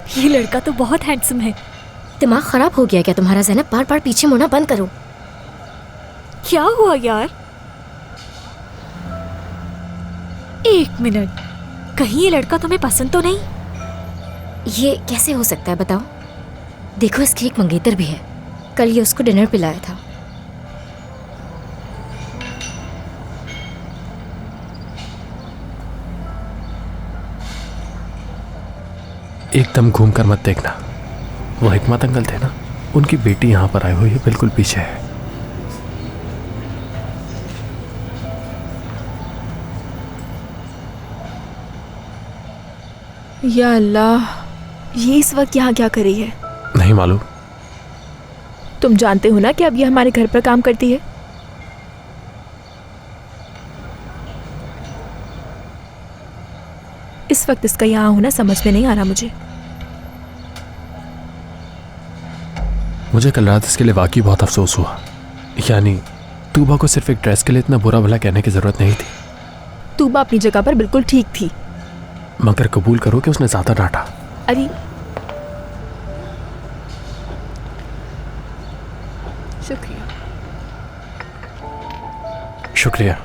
ये लड़का तो बहुत हैंडसम है। दिमाग खराब हो गया क्या तुम्हारा ज़ैनब? बार बार पीछे मुड़ना बंद करो। क्या हुआ यार? एक मिनट, कहीं ये लड़का तुम्हें पसंद तो नहीं? ये कैसे हो सकता है बताओ? देखो इसकी एक मंगेतर भी है, कल ये उसको डिनर पिलाया था। एकदम घूम कर मत देखना, वो हिकमत अंकल थे ना, उनकी बेटी यहाँ पर आई हुई है, बिल्कुल पीछे है। या अल्लाह, ये इस वक्त यहाँ क्या कर रही है? नहीं मालूम। तुम जानते हो ना कि अब ये हमारे घर पर काम करती है। इस वक्त इसका यहाँ होना समझ में नहीं आ रहा मुझे कल रात इसके लिए वाकई बहुत अफसोस हुआ। यानी तूबा को सिर्फ एक ड्रेस के लिए इतना बुरा भला कहने की जरूरत नहीं थी। तूबा अपनी जगह पर बिल्कुल ठीक थी, मगर कबूल करो कि उसने ज्यादा डांटा। अरे शुक्रिया। शुक्रिया।